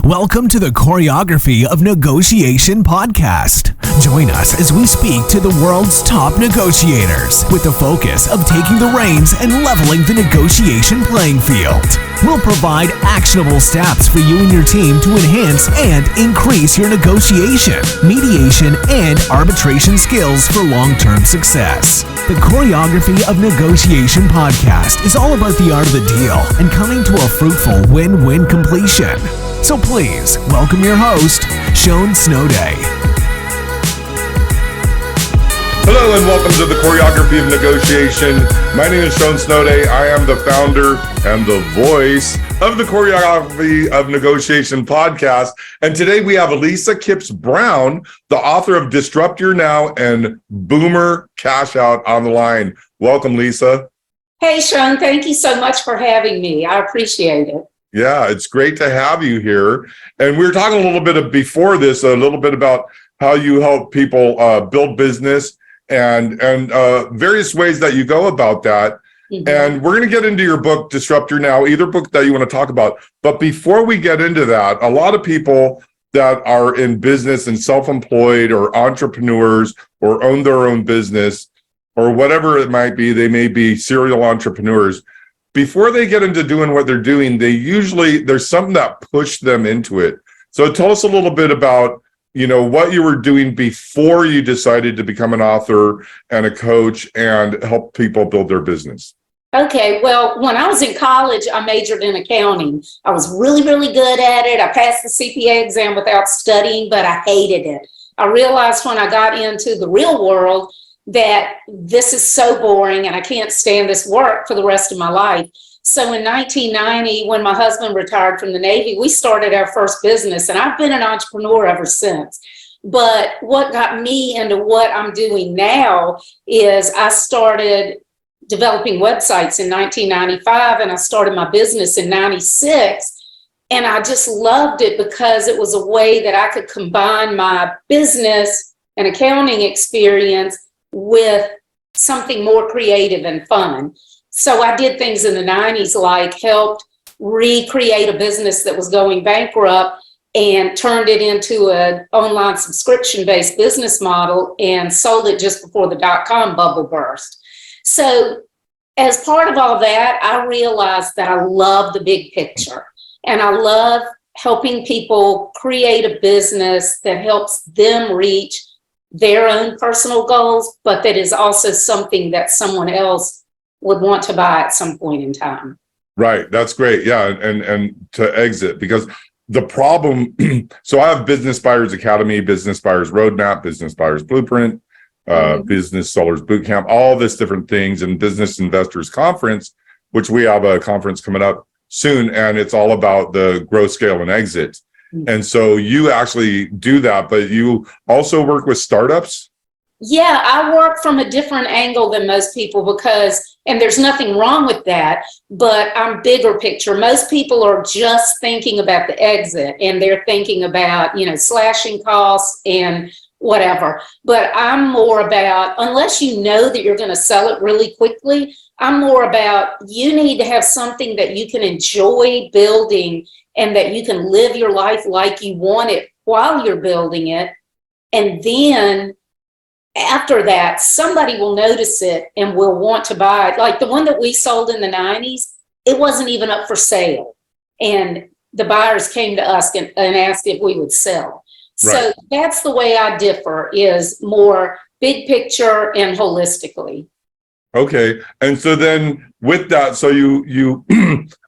Welcome to the Choreography of Negotiation podcast. Join us as we speak to the world's top negotiators with the focus of taking the reins and leveling the negotiation playing field. We'll provide actionable steps for you and your team to enhance and increase your negotiation, mediation, and arbitration skills for long-term success. The Choreography of Negotiation podcast is all about the art of the deal and coming to a fruitful win-win completion. So please, welcome your host, Sean Snowday. Hello and welcome to the Choreography of Negotiation. My name is Sean Snowday. I am the founder and the voice of the Choreography of Negotiation podcast. And today we have Lisa Kipps Brown, the author of Disrupt Your Now and Boomer Cash Out on the line. Welcome, Lisa. Hey, Sean. Thank you so much for having me. I appreciate it. Yeah, it's great to have you here. And we were talking a little bit about how you help people build business and various ways that you go about that. Mm-hmm. And we're going to get into your book, Disrupt Your Now, either book that you want to talk about. But before we get into that, a lot of people that are in business and self-employed or entrepreneurs or own their own business or whatever it might be, they may be serial entrepreneurs. Before they get into doing what they're doing, there's something that pushed them into it. So tell us a little bit about, what you were doing before you decided to become an author and a coach and help people build their business. Okay, well, when I was in college, I majored in accounting. I was really, really good at it. I passed the CPA exam without studying, but I hated it. I realized when I got into the real world that this is so boring and I can't stand this work for the rest of my life. So in 1990, when my husband retired from the Navy, we started our first business, and I've been an entrepreneur ever since. But what got me into what I'm doing now is I started developing websites in 1995, and I started my business in 96. And I just loved it because it was a way that I could combine my business and accounting experience with something more creative and fun. So I did things in the 90s, like helped recreate a business that was going bankrupt and turned it into an online subscription-based business model and sold it just before the dot-com bubble burst. So as part of all that, I realized that I love the big picture, and I love helping people create a business that helps them reach their own personal goals, but that is also something that someone else would want to buy at some point in time. Right. That's great. Yeah. And to exit, because the problem, so I have Business Buyers Academy, Business Buyers Roadmap, Business Buyers Blueprint, Business Sellers Bootcamp, all this different things, and Business Investors Conference, which we have a conference coming up soon. And it's all about the growth, scale, and exit. Mm-hmm. And so you actually do that, but you also work with startups. Yeah, I work from a different angle than most people and there's nothing wrong with that, but I'm bigger picture. Most people are just thinking about the exit, and they're thinking about, slashing costs and whatever. But I'm more about, unless you know that you're going to sell it really quickly, I'm more about you need to have something that you can enjoy building and that you can live your life like you want it while you're building it. And then after that, somebody will notice it and will want to buy it. Like the one that we sold in the 90s, it wasn't even up for sale. And the buyers came to us and asked if we would sell. Right. So that's the way I differ, is more big picture and holistically. Okay. And so then with that, so you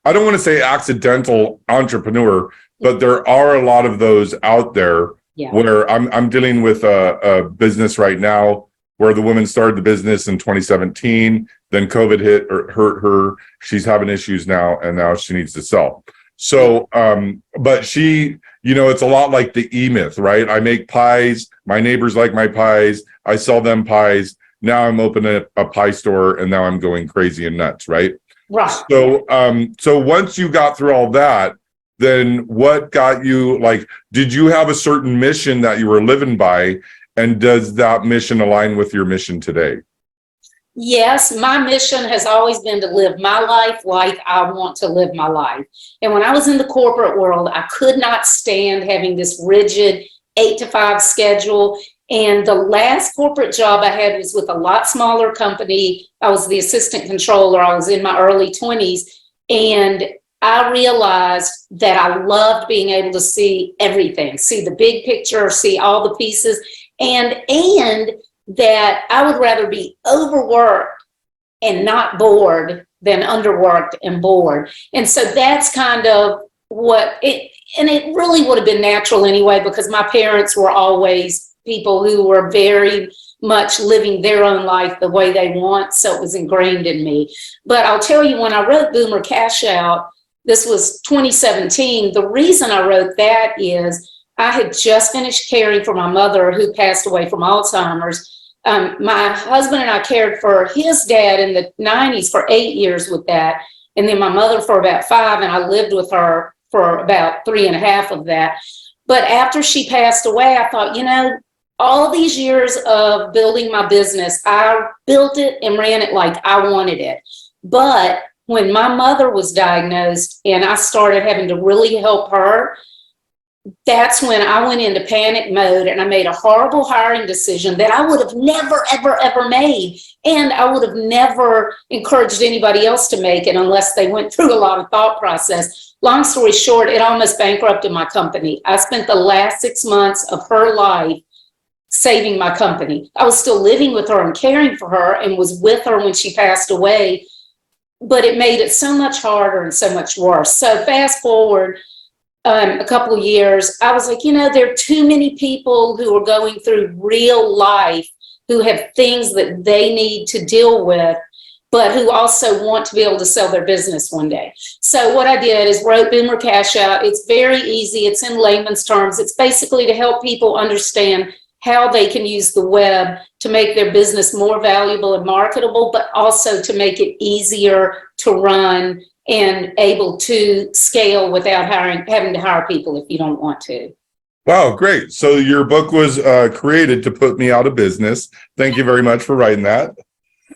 I don't want to say accidental entrepreneur, but there are a lot of those out there. Yeah. Where I'm dealing with a business right now where the woman started the business in 2017, then COVID hurt her. She's having issues now, and now she needs to sell. So, but she, it's a lot like the E-Myth, right? I make pies. My neighbors like my pies. I sell them pies. Now I'm opening a pie store, and now I'm going crazy and nuts, right? Right. So once you got through all that, then what got you, did you have a certain mission that you were living by? And does that mission align with your mission today? Yes, my mission has always been to live my life like I want to live my life. And when I was in the corporate world, I could not stand having this rigid 8 to 5 schedule. And the last corporate job I had was with a lot smaller company. I was the assistant controller. I was in my early 20s. And I realized that I loved being able to see everything, see the big picture, see all the pieces, and that I would rather be overworked and not bored than underworked and bored. And so that's kind of what it, and it really would have been natural anyway, because my parents were always people who were very much living their own life the way they want. So it was ingrained in me. But I'll tell you, when I wrote Boomer Cash Out, this was 2017. The reason I wrote that is I had just finished caring for my mother, who passed away from Alzheimer's. My husband and I cared for his dad in the 90s for 8 years with that, and then my mother for about 5, and I lived with her for about 3.5 of that. But after she passed away, I thought, all these years of building my business, I built it and ran it like I wanted it. But when my mother was diagnosed and I started having to really help her, that's when I went into panic mode, and I made a horrible hiring decision that I would have never, ever, ever made. And I would have never encouraged anybody else to make it unless they went through a lot of thought process. Long story short, it almost bankrupted my company. I spent the last 6 months of her life saving my company. I was still living with her and caring for her and was with her when she passed away, but it made it so much harder and so much worse. So fast forward a couple of years, I was like, there are too many people who are going through real life, who have things that they need to deal with, but who also want to be able to sell their business one day. So what I did is wrote Boomer Cash Out. It's very easy. It's in layman's terms. It's basically to help people understand how they can use the web to make their business more valuable and marketable, but also to make it easier to run and able to scale without having to hire people if you don't want to. Wow, great. So your book was created to put me out of business. Thank you very much for writing that.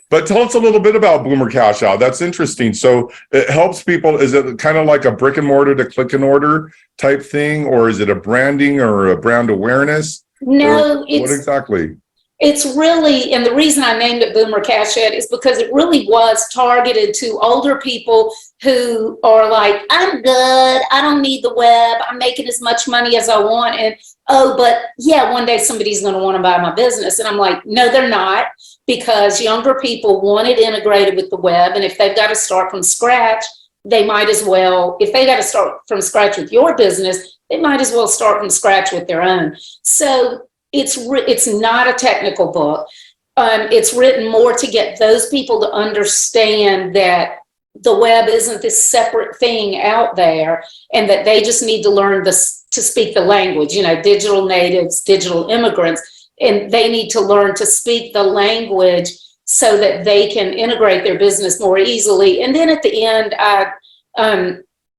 But tell us a little bit about Boomer Cash Out. That's interesting. So it helps people. Is it kind of like a brick and mortar to click and order type thing, or is it a branding or a brand awareness? No, what exactly? It's really, and the reason I named it Boomer Cash Out is because it really was targeted to older people who are like, I'm good, I don't need the web, I'm making as much money as I want, and but yeah, one day somebody's going to want to buy my business. And I'm like, no, they're not, because younger people want it integrated with the web, and if they've got to start from scratch, they might as well, if they got to start from scratch with your business, they might as well start from scratch with their own. So it's not a technical book. It's written more to get those people to understand that the web isn't this separate thing out there, and that they just need to learn to speak the language, digital natives, digital immigrants, and they need to learn to speak the language so that they can integrate their business more easily. And then at the end,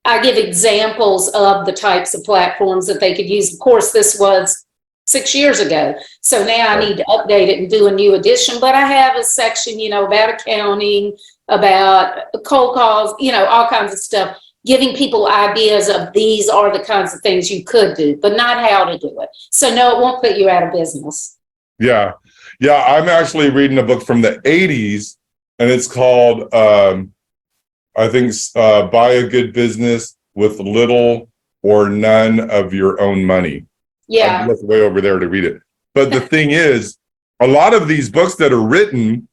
I give examples of the types of platforms that they could use. Of course, this was 6 years ago. So now I need to update it and do a new edition, but I have a section, about accounting, about cold calls, all kinds of stuff, giving people ideas of these are the kinds of things you could do, but not how to do it. So no, it won't put you out of business. Yeah. Yeah. I'm actually reading a book from the 80s, and it's called, I think, Buy a Good Business with Little or None of Your Own Money. Yeah. I'm way over there to read it. But the thing is, a lot of these books that are written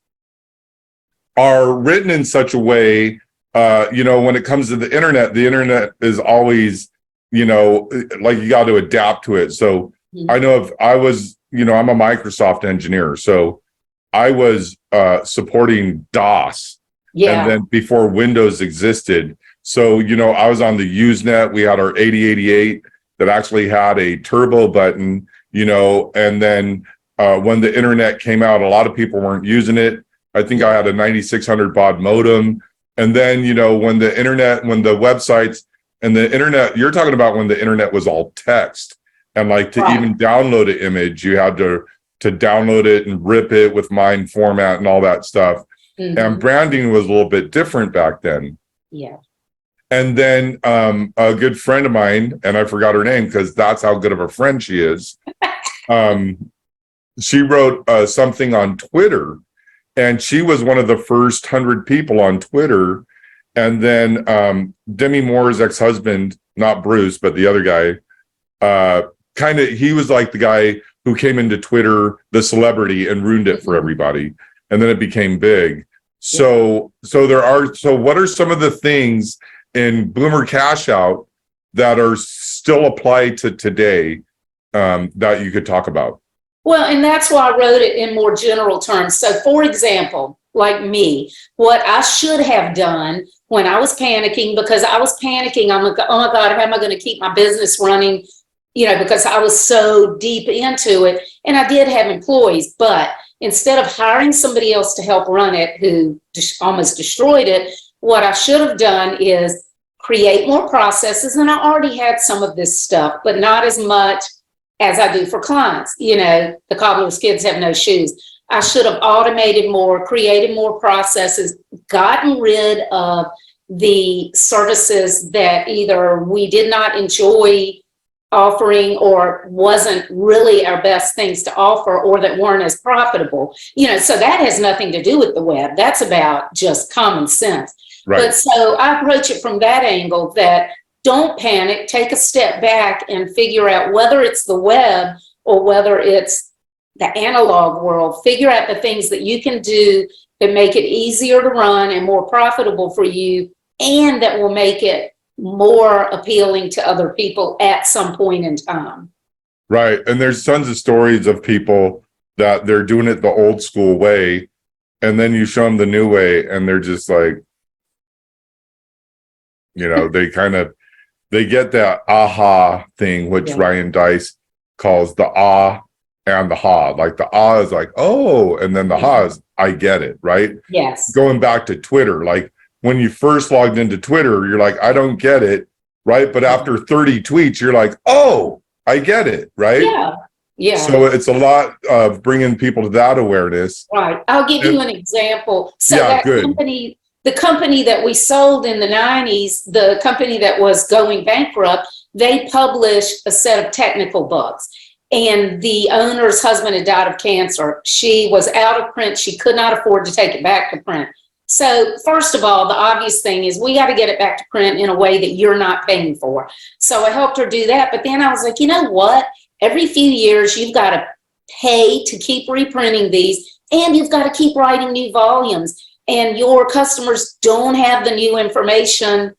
in such a way, when it comes to the internet is always, like you got to adapt to it. So I know if I was, I'm a Microsoft engineer, so I was supporting DOS. Yeah. And then before Windows existed. So, I was on the Usenet. We had our 8088 that actually had a turbo button, and then when the internet came out, a lot of people weren't using it. I think I had a 9600 baud modem. And then, when the websites and the internet, you're talking about when the internet was all text, and like to even download an image, you had to download it and rip it with MIND format and all that stuff. and branding was a little bit different back then. Yeah. And then a good friend of mine, and I forgot her name because that's how good of a friend she is. She wrote something on Twitter, and she was one of the first 100 people on Twitter. And then Demi Moore's ex-husband, not Bruce, but the other guy, he was like the guy who came into Twitter, the celebrity, and ruined it for everybody. And then it became big. So what are some of the things in Boomer Cash Out that are still applied to today that you could talk about? Well, and that's why I wrote it in more general terms. So, for example, like me, what I should have done when I was panicking, because I was panicking, I'm like, oh my God, how am I going to keep my business running? Because I was so deep into it, and I did have employees, but instead of hiring somebody else to help run it who almost destroyed it, what I should have done is create more processes. And I already had some of this stuff, but not as much as I do for clients. The cobbler's kids have no shoes. I should have automated more, created more processes, gotten rid of the services that either we did not enjoy offering or wasn't really our best things to offer, or that weren't as profitable. So that has nothing to do with the web. That's about just common sense. Right. But so I approach it from that angle, that don't panic, take a step back and figure out whether it's the web or whether it's the analog world. Figure out the things that you can do that make it easier to run and more profitable for you, and that will make it more appealing to other people at some point in time. Right. And there's tons of stories of people that they're doing it the old school way, and then you show them the new way and they're just like, they get that aha thing, which Ryan Dice calls the ah and the ha. Like the ah is like, oh, and then the ha is, I get it, right? Yes. Going back to Twitter, like when you first logged into Twitter, you're like, I don't get it, right? But after 30 tweets, you're like, oh, I get it, right? Yeah. Yeah. So it's a lot of bringing people to that awareness. Right. I'll give you an example. So that company, the company that we sold in the 90s, the company that was going bankrupt, they published a set of technical books. And the owner's husband had died of cancer. She was out of print. She could not afford to take it back to print. So first of all, the obvious thing is we got to get it back to print in a way that you're not paying for. So I helped her do that. But then I was like, you know what? Every few years, you've got to pay to keep reprinting these, and you've got to keep writing new volumes. And your customers don't have the new information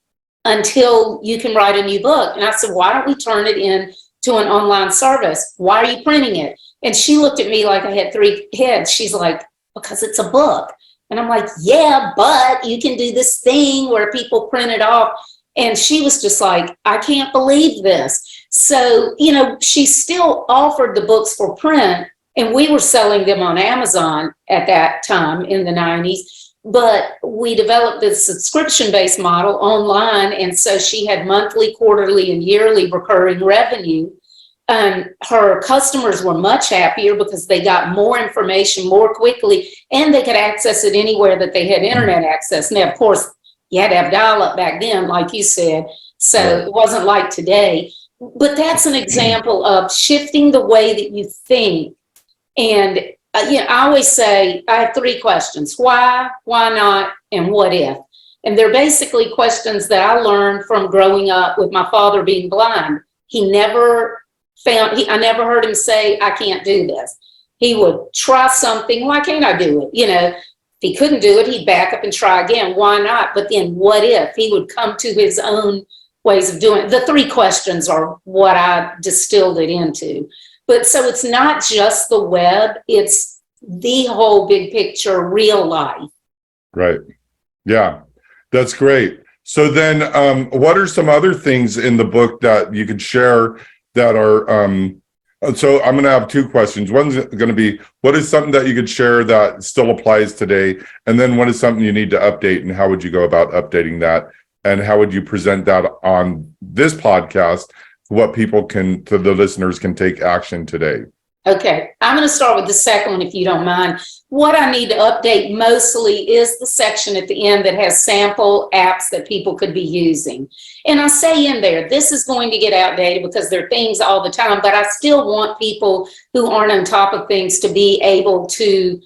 until you can write a new book. And I said, why don't we turn it in to an online service? Why are you printing it? And she looked at me like I had three heads. She's like, because it's a book. And I'm like, yeah, but you can do this thing where people print it off. And she was just like, I can't believe this. So, she still offered the books for print, and we were selling them on Amazon at that time in the 90s. But we developed this subscription-based model online. And so she had monthly, quarterly, and yearly recurring revenue. Her customers were much happier because they got more information more quickly, and they could access it anywhere that they had internet access. Now, of course, you had to have dial-up back then, like you said, so it wasn't like today. But that's an example of shifting the way that you think. And I always say I have three questions: why not, and what if? And they're basically questions that I learned from growing up with my father being blind. I never heard him say, I can't do this. He would try something. Why can't I do it? If he couldn't do it, he'd back up and try again. Why not? But then what if? He would come to his own ways of doing it. The three questions are what I distilled it into. But so it's not just the web, it's the whole big picture, real life. Right. Yeah, that's great. So then what are some other things in the book that you could share that are, so I'm going to have two questions. One's going to be, what is something that you could share that still applies today? And then what is something you need to update, and how would you go about updating that? And how would you present that on this podcast, what people can, to the listeners, can take action today? Okay, I'm going to start with the second one if you don't mind. What I need to update mostly is the section at the end that has sample apps that people could be using. And I say in there, this is going to get outdated because there are things all the time, but I still want people who aren't on top of things to be able to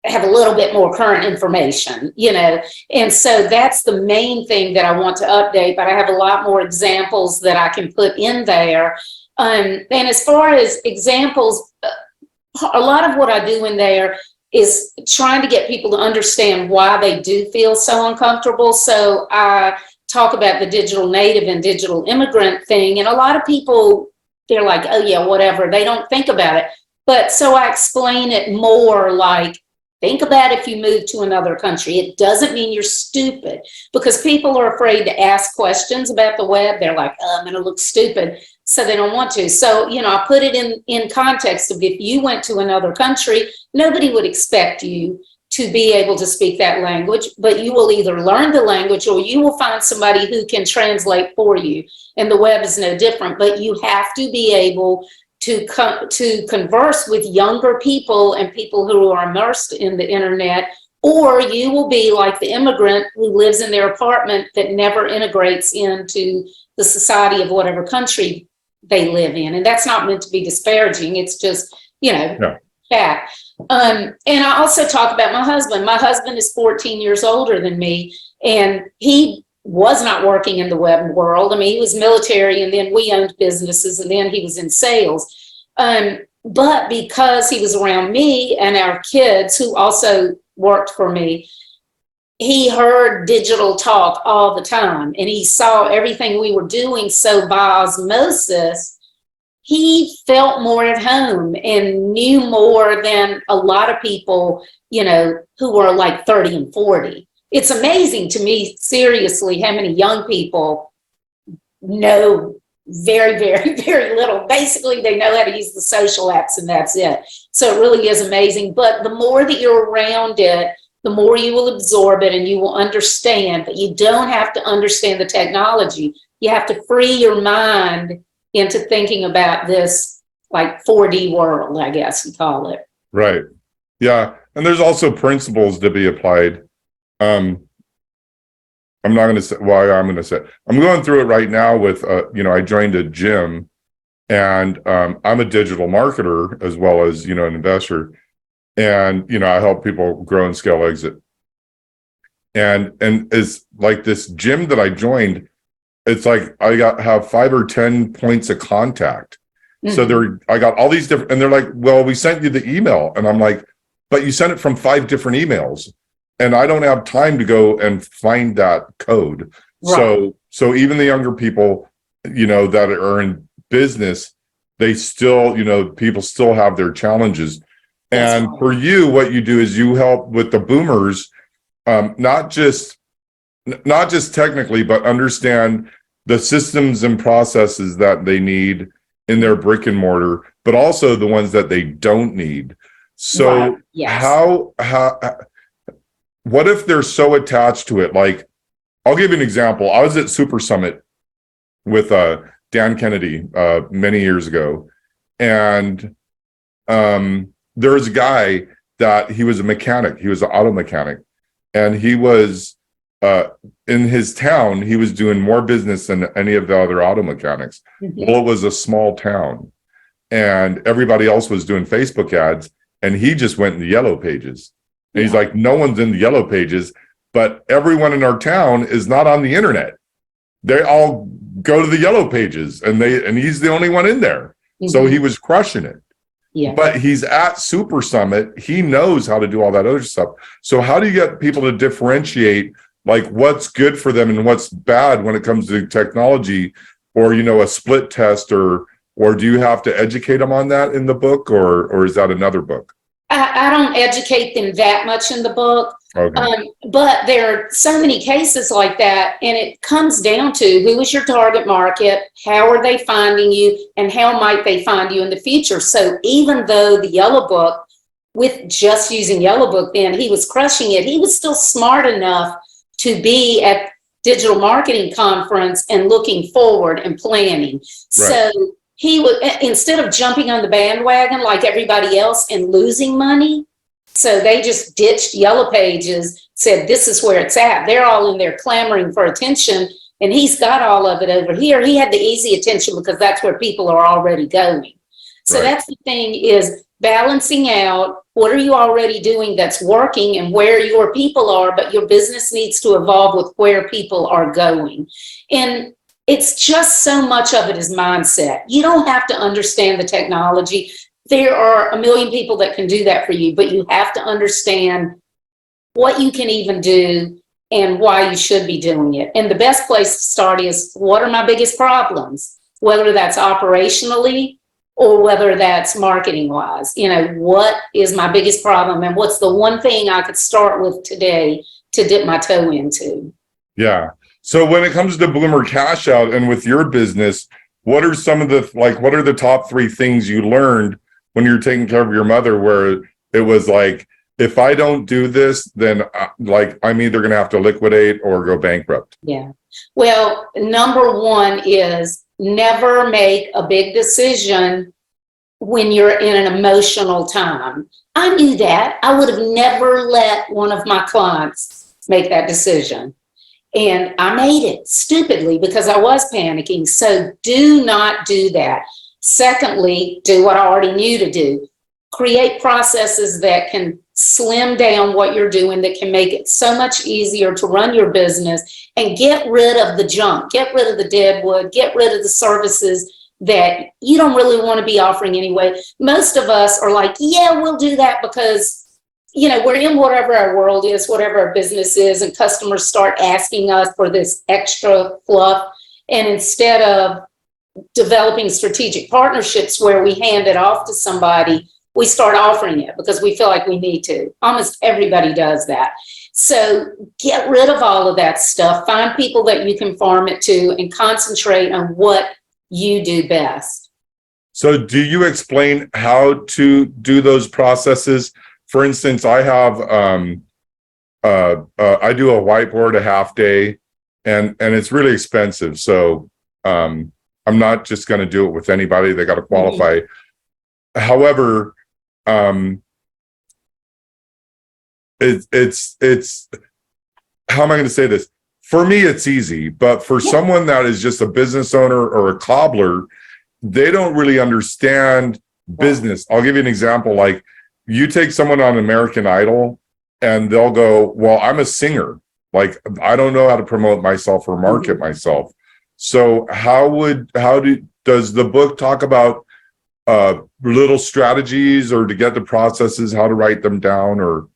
have a little bit more current information, you know. And so that's the main thing that I want to update, but I have a lot more examples that I can put in there. And as far as examples, a lot of what I do in there is trying to get people to understand why they do feel so uncomfortable. So I talk about the digital native and digital immigrant thing. And a lot of people, they're like, oh yeah, whatever. They don't think about it. But so I explain it more like, think about if you move to another country. It doesn't mean you're stupid, because people are afraid to ask questions about the web. They're like, oh, I'm going to look stupid. So they don't want to. So, you know, I put it in context of if you went to another country, nobody would expect you to be able to speak that language, but you will either learn the language or you will find somebody who can translate for you. And the web is no different, but you have to be able to converse with younger people and people who are immersed in the internet, or you will be like the immigrant who lives in their apartment that never integrates into the society of whatever country they live in. And that's not meant to be disparaging. It's just, you know, fact. And I also talk about my husband. My husband is 14 years older than me, and he was not working in the web world. I mean, he was military, and then we owned businesses, and then he was in sales. But because he was around me and our kids who also worked for me, he heard digital talk all the time, and he saw everything we were doing. So by osmosis, he felt more at home and knew more than a lot of people, you know, who were like 30 and 40. It's amazing to me, seriously, how many young people know very, very, very little. Basically, they know how to use the social apps and that's it. So it really is amazing. But the more that you're around it, the more you will absorb it and you will understand. But you don't have to understand the technology. You have to free your mind into thinking about this like 4D world, I guess you call it. Right. Yeah. And there's also principles to be applied. I'm not going to say why. I'm going to say I'm going through it right now with, you know, I joined a gym, and I'm a digital marketer as well as, you know, an investor. And, you know, I help people grow and scale exit. And it's like this gym that I joined, it's like I have 5 or 10 points of contact. Mm-hmm. So I got all these different, and they're like, well, we sent you the email. And I'm like, but you sent it from 5 different emails. And I don't have time to go and find that code. Right. So even the younger people, you know, that are in business, they still, you know, people still have their challenges. That's and right. For you, what you do is you help with the boomers, not just technically, but understand the systems and processes that they need in their brick and mortar, but also the ones that they don't need. So right. Yes. How what if they're so attached to it? Like, I'll give you an example. I was at Super Summit with Dan Kennedy many years ago, and there was a guy that he was a mechanic. He was an auto mechanic, and he was in his town. He was doing more business than any of the other auto mechanics. Mm-hmm. Well, it was a small town, and everybody else was doing Facebook ads, and he just went in the yellow pages. And he's like, no one's in the yellow pages, but everyone in our town is not on the internet. They all go to the yellow pages, and he's the only one in there. Mm-hmm. So he was crushing it. Yeah. But he's at Super Summit. He knows how to do all that other stuff. So how do you get people to differentiate like what's good for them and what's bad when it comes to technology, or, you know, a split test, or do you have to educate them on that in the book, or is that another book? I don't educate them that much in the book, okay. But there are so many cases like that, and it comes down to who is your target market, how are they finding you, and how might they find you in the future. So even though the Yellow Book, with just using Yellow Book then, he was crushing it, he was still smart enough to be at digital marketing conference and looking forward and planning. Right. So he would, instead of jumping on the bandwagon like everybody else and losing money, so they just ditched Yellow Pages, said, this is where it's at. They're all in there clamoring for attention, and he's got all of it over here. He had the easy attention because that's where people are already going. So Right. that's the thing, is balancing out what are you already doing that's working and where your people are, but your business needs to evolve with where people are going. And it's just so much of it is mindset. You don't have to understand the technology. There are a million people that can do that for you, but you have to understand what you can even do and why you should be doing it. And the best place to start is, what are my biggest problems? Whether that's operationally or whether that's marketing wise, what is my biggest problem and what's the one thing I could start with today to dip my toe into? Yeah. So when it comes to Bloomer Cash Out and with your business, what are some of what are the top 3 things you learned when you're taking care of your mother, where it was like, if I don't do this, then I'm either going to have to liquidate or go bankrupt? Yeah. Well, number one is never make a big decision when you're in an emotional time. I knew that. I would have never let one of my clients make that decision. And I made it stupidly because I was panicking. So do not do that. Secondly, do what I already knew to do. Create processes that can slim down what you're doing, that can make it so much easier to run your business, and get rid of the junk, get rid of the dead wood, get rid of the services that you don't really want to be offering anyway. Most of us are like, yeah, we'll do that because we're in whatever our world is, whatever our business is, and customers start asking us for this extra fluff. And instead of developing strategic partnerships where we hand it off to somebody, we start offering it because we feel like we need to. Almost everybody does that. So get rid of all of that stuff. Find people that you can farm it to and concentrate on what you do best. So do you explain how to do those processes? For instance, I have I do a whiteboard a half day, and it's really expensive. So I'm not just going to do it with anybody. They got to qualify. Mm-hmm. However, it's how am I going to say this? For me, it's easy, but for someone that is just a business owner or a cobbler, they don't really understand business. I'll give you an example. Like, you take someone on American Idol and they'll go, well, I'm a singer. Like, I don't know how to promote myself or market myself. So does the book talk about little strategies, or to get the processes, how to write them down, or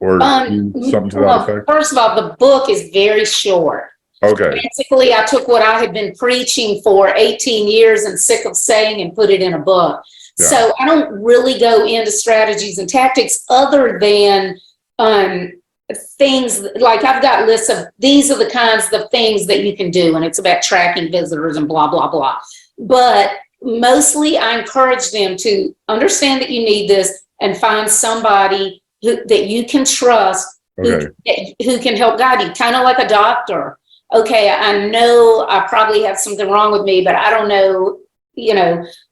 something to that effect? First of all, the book is very short. Okay. Basically, I took what I had been preaching for 18 years and sick of saying and put it in a book. Yeah. So I don't really go into strategies and tactics other than things like, I've got lists of, these are the kinds of things that you can do, and it's about tracking visitors and blah, blah, blah. But mostly I encourage them to understand that you need this and find somebody that you can trust, who can help guide you, kind of like a doctor. Okay, I know I probably have something wrong with me, but I don't know,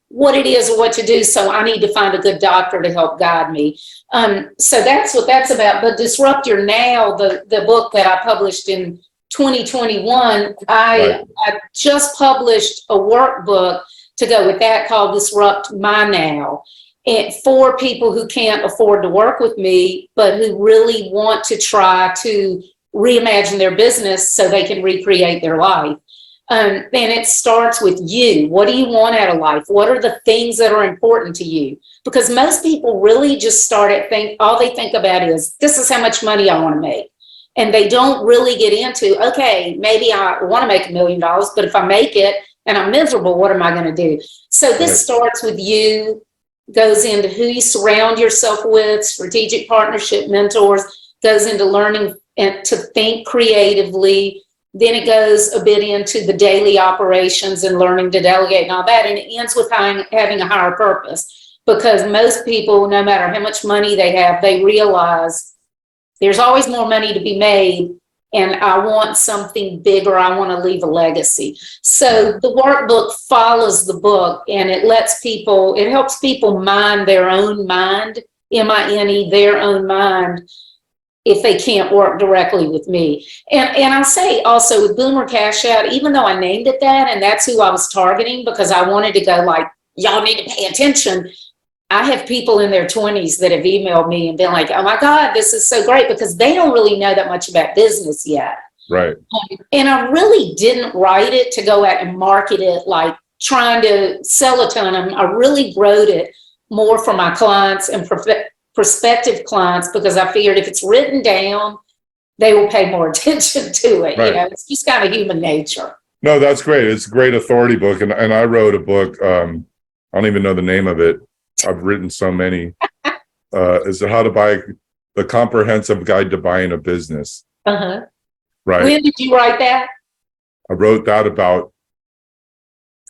what it is or what to do. So I need to find a good doctor to help guide me. So that's what that's about. But Disrupt Your Now, the book that I published in 2021, I just published a workbook to go with that called Disrupt My Now. And for people who can't afford to work with me, but who really want to try to reimagine their business so they can recreate their life. And it starts with you. What do you want out of life? What are the things that are important to you? Because most people really just all they think about is, this is how much money I want to make. And they don't really get into, okay, maybe I want to make $1 million, but if I make it and I'm miserable, what am I going to do? So this starts with you, goes into who you surround yourself with, strategic partnership mentors, goes into learning and to think creatively. Then it goes a bit into the daily operations and learning to delegate and all that. And it ends with having a higher purpose, because most people, no matter how much money they have, they realize there's always more money to be made, and I want something bigger. I want to leave a legacy. So the workbook follows the book, and it helps people mind their own mind, MINE, their own mind, if they can't work directly with me. And I'll say also with Boomer Cash Out, even though I named it that, and that's who I was targeting because I wanted to go like, y'all need to pay attention. I have people in their 20s that have emailed me and been like, oh my God, this is so great, because they don't really know that much about business yet. Right. And I really didn't write it to go out and market it like trying to sell a ton of them. I really wrote it more for my clients and prospective clients, because I figured if it's written down, they will pay more attention to it. Right. You know, it's just kind of human nature. No, that's great. It's a great authority book. And I wrote a book. I don't even know the name of it. I've written so many. Is it How to Buy the Comprehensive Guide to Buying a Business? Uh-huh. Right. When did you write that? I wrote that about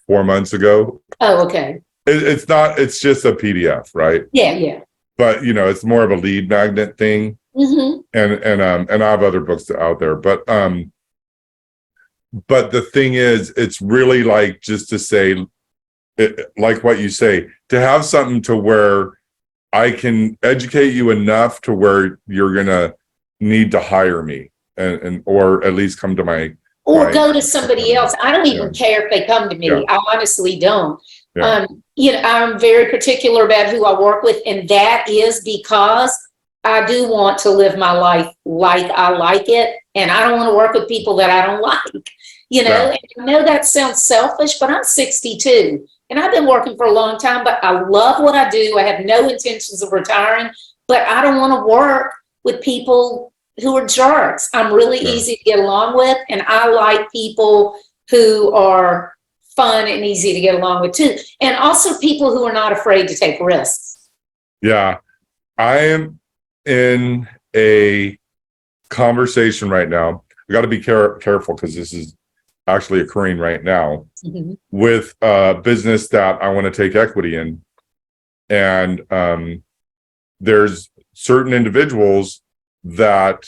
4 months ago. Oh, okay. It's just a PDF, right? Yeah. But it's more of a lead magnet thing. Mm-hmm. And I have other books out there, but the thing is, it's really like, just to say, like what you say, to have something to where I can educate you enough to where you're gonna need to hire me, and or at least come to my, or go to somebody else. I don't even care if they come to me. Yeah. I honestly don't. Yeah. I'm very particular about who I work with, and that is because I do want to live my life like I like it, and I don't want to work with people that I don't like. Yeah. And I know that sounds selfish, but I'm 62 and I've been working for a long time, but I love what I do. I have no intentions of retiring, but I don't want to work with people who are jerks. I'm really easy to get along with, and I like people who are fun and easy to get along with too. And also people who are not afraid to take risks. Yeah. I am in a conversation right now. I got to be careful, because this is actually occurring right now, Mm-hmm. with a business that I want to take equity in. And there's certain individuals that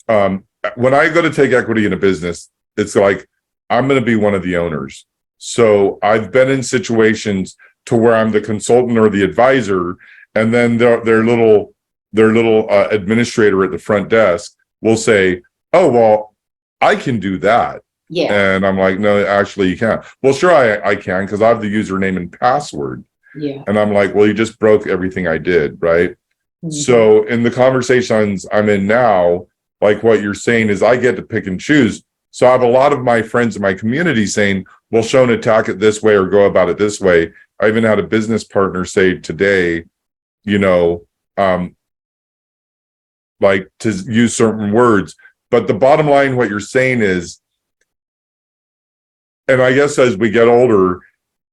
when I go to take equity in a business, it's like I'm going to be one of the owners. So I've been in situations to where I'm the consultant or the advisor, and then their little administrator at the front desk will say, oh, well, I can do that. Yeah. And I'm like, no, actually you can't. Well, sure, I can, because I have the username and password. Yeah. And I'm like, well, you just broke everything I did, right? Mm-hmm. So in the conversations I'm in now, like what you're saying is I get to pick and choose. So I have a lot of my friends in my community saying, well, Sean, attack it this way or go about it this way. I even had a business partner say today, like to use certain words. But the bottom line, what you're saying is, and I guess as we get older,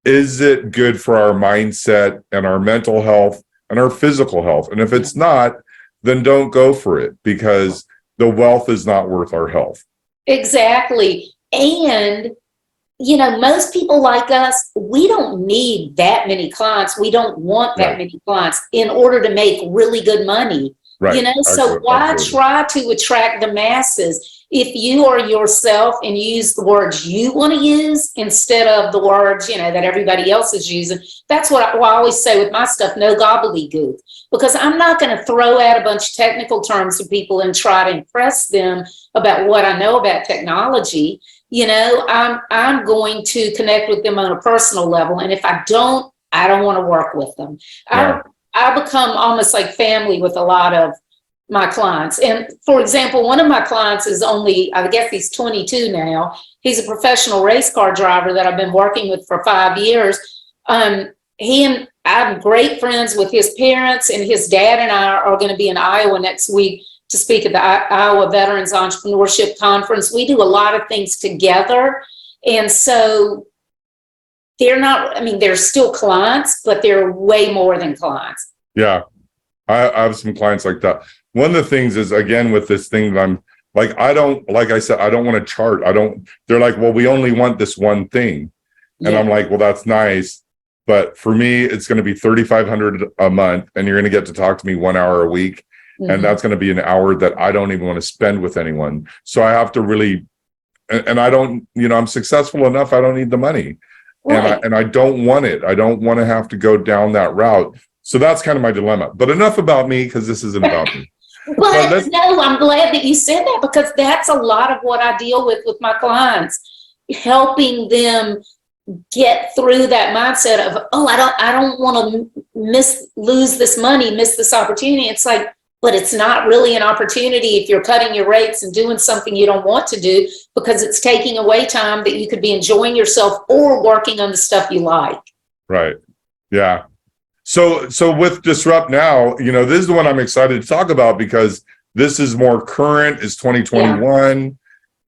is it good for our mindset and our mental health and our physical health? And if it's not, then don't go for it, because the wealth is not worth our health. Exactly. And, most people like us, we don't need that many clients. We don't want that many clients in order to make really good money. Right. So why try to attract the masses if you are yourself and use the words you want to use instead of the words, that everybody else is using? That's what I always say with my stuff, no gobbledygook, because I'm not going to throw out a bunch of technical terms to people and try to impress them about what I know about technology. I'm going to connect with them on a personal level. And if I don't want to work with them. Yeah. I become almost like family with a lot of my clients. And for example, one of my clients is I guess he's 22 now. He's a professional race car driver that I've been working with for 5 years. I'm great friends with his parents, and his dad and I are going to be in Iowa next week to speak at the Iowa Veterans Entrepreneurship Conference. We do a lot of things together. And so they're still clients, but they're way more than clients. Yeah. I have some clients like that. One of the things is, again, with this thing that I'm like, like I said, I don't want to chart. They're like, well, we only want this one thing. And I'm like, well, that's nice. But for me, it's going to be $3,500 a month, and you're going to get to talk to me 1 hour a week. And that's going to be an hour that I don't even want to spend with anyone. So I have to really, and I don't, I'm successful enough. I don't need the money. Right. And I don't want it. I don't want to have to go down that route. So that's kind of my dilemma. But enough about me, because this isn't about me. But no, I'm glad that you said that, because that's a lot of what I deal with my clients, helping them get through that mindset of, oh, I don't want to lose this money, miss this opportunity. It's like, but it's not really an opportunity if you're cutting your rates and doing something you don't want to do, because it's taking away time that you could be enjoying yourself or working on the stuff you like. Right. Yeah. So with Disrupt Now, this is the one I'm excited to talk about, because this is more current, it's 2021. Yeah.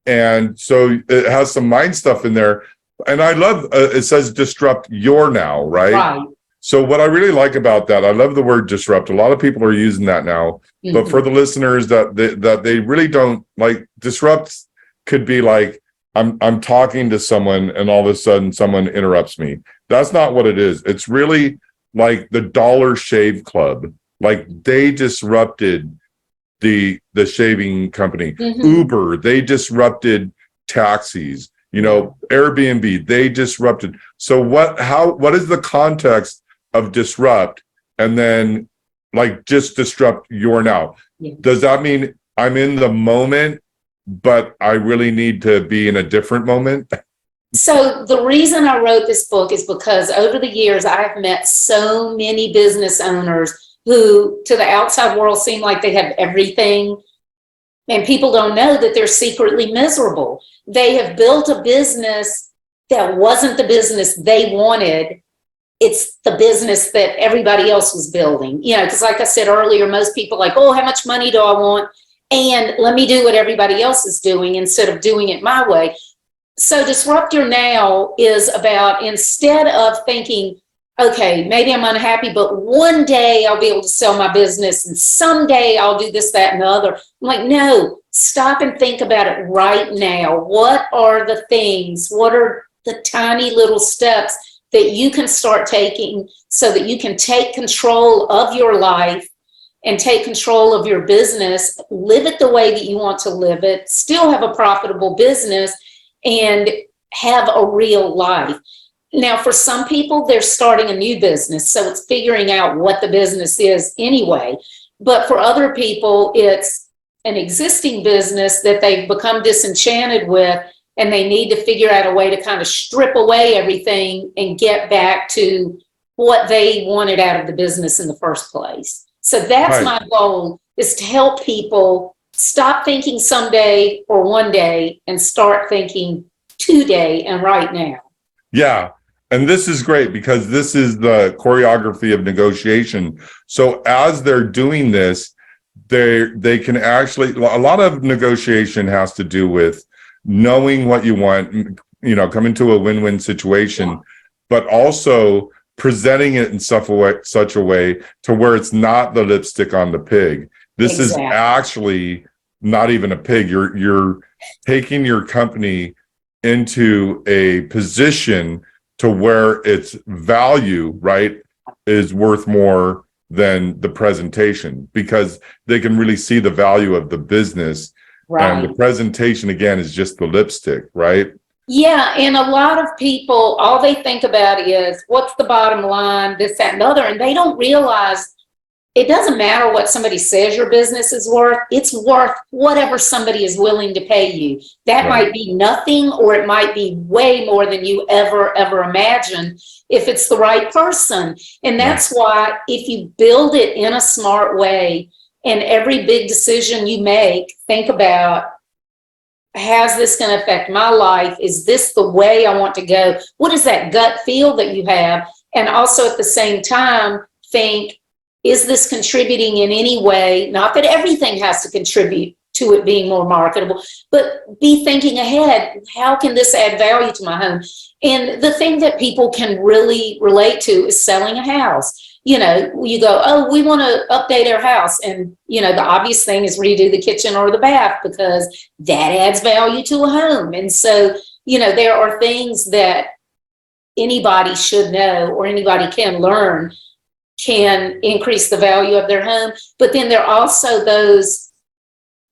And so it has some mind stuff in there. And I love, it says disrupt your now, right? Right. So what I really like about that, I love the word disrupt. A lot of people are using that now, but for the listeners that they really don't like, disrupt could be like, I'm talking to someone and all of a sudden someone interrupts me. That's not what it is. It's really like the Dollar Shave Club. Like, they disrupted the shaving company. Uber, they disrupted taxis. Airbnb, they disrupted. So what is the context of disrupt? And then, like, just disrupt your now. Yeah. Does that mean I'm in the moment, but I really need to be in a different moment? So the reason I wrote this book is because over the years, I've met so many business owners who to the outside world seem like they have everything. And people don't know that they're secretly miserable. They have built a business that wasn't the business they wanted. It's the business that everybody else was building. Because like I said earlier, most people are like, oh, how much money do I want? And let me do what everybody else is doing instead of doing it my way. So Disrupt Your Now is about, instead of thinking, okay, maybe I'm unhappy, but one day I'll be able to sell my business and someday I'll do this, that, and the other. I'm like, no, stop and think about it right now. What are the things? What are the tiny little steps that you can start taking so that you can take control of your life and take control of your business, live it the way that you want to live it, still have a profitable business, and have a real life. Now, for some people, they're starting a new business, so it's figuring out what the business is anyway. But for other people, it's an existing business that they've become disenchanted with, and they need to figure out a way to kind of strip away everything and get back to what they wanted out of the business in the first place. So that's my goal, is to help people stop thinking someday or one day and start thinking today and right now. Yeah. And this is great, because this is the choreography of negotiation. So as they're doing this, they can actually, a lot of negotiation has to do with knowing what you want, coming to a win-win situation, but also presenting it in such a way to where it's not the lipstick on the pig. This is actually not even a pig. You're taking your company into a position to where its value, right, is worth more than the presentation, because they can really see the value of the business. Right. And the presentation, again, is just the lipstick, right? Yeah, and a lot of people, all they think about is what's the bottom line, this, that, and the other, and they don't realize it doesn't matter what somebody says your business is worth. It's worth whatever somebody is willing to pay you. That might be nothing, or it might be way more than you ever imagined if it's the right person. And that's why, if you build it in a smart way, and every big decision you make, think about, how's this going to affect my life? Is this the way I want to go? What is that gut feel that you have? And also at the same time, think, is this contributing in any way? Not that everything has to contribute to it being more marketable, but be thinking ahead. How can this add value to my home? And the thing that people can really relate to is selling a house. You go, oh, we want to update our house. And, the obvious thing is redo the kitchen or the bath, because that adds value to a home. And so, there are things that anybody should know or anybody can learn can increase the value of their home. But then there are also those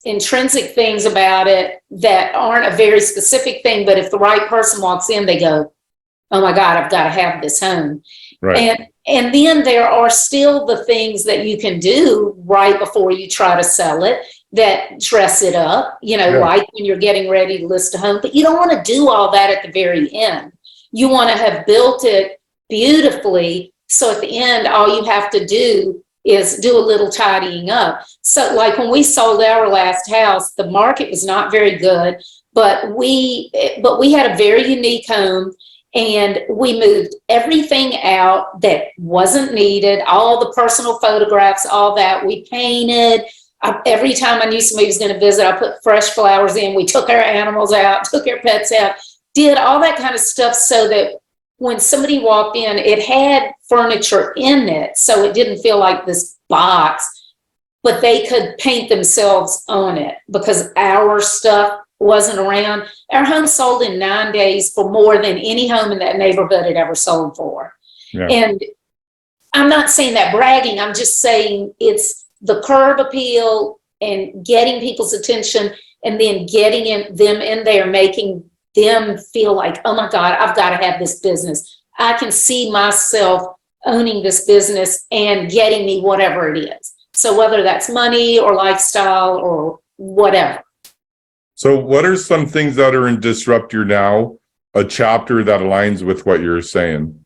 intrinsic things about it that aren't a very specific thing, but if the right person walks in, they go, oh my God, I've got to have this home. Right. And then there are still the things that you can do right before you try to sell it that dress it up, like when you're getting ready to list a home, but you don't want to do all that at the very end. You want to have built it beautifully. So at the end, all you have to do is do a little tidying up. So like when we sold our last house, the market was not very good, but we had a very unique home, and we moved everything out that wasn't needed, all the personal photographs, all that. We painted. Every time I knew somebody was going to visit, I put fresh flowers in. We took our animals out, took our pets out, did all that kind of stuff so that when somebody walked in, it had furniture in it, so it didn't feel like this box, but they could paint themselves on it because our stuff wasn't around. Our home sold in 9 days for more than any home in that neighborhood had ever sold for. Yeah. And I'm not saying that bragging, I'm just saying it's the curb appeal and getting people's attention, and then getting them in there, making them feel like, oh my God, I've got to have this business. I can see myself owning this business and getting me whatever it is. So whether that's money or lifestyle or whatever. So what are some things that are in Disrupt Your Now, a chapter that aligns with what you're saying?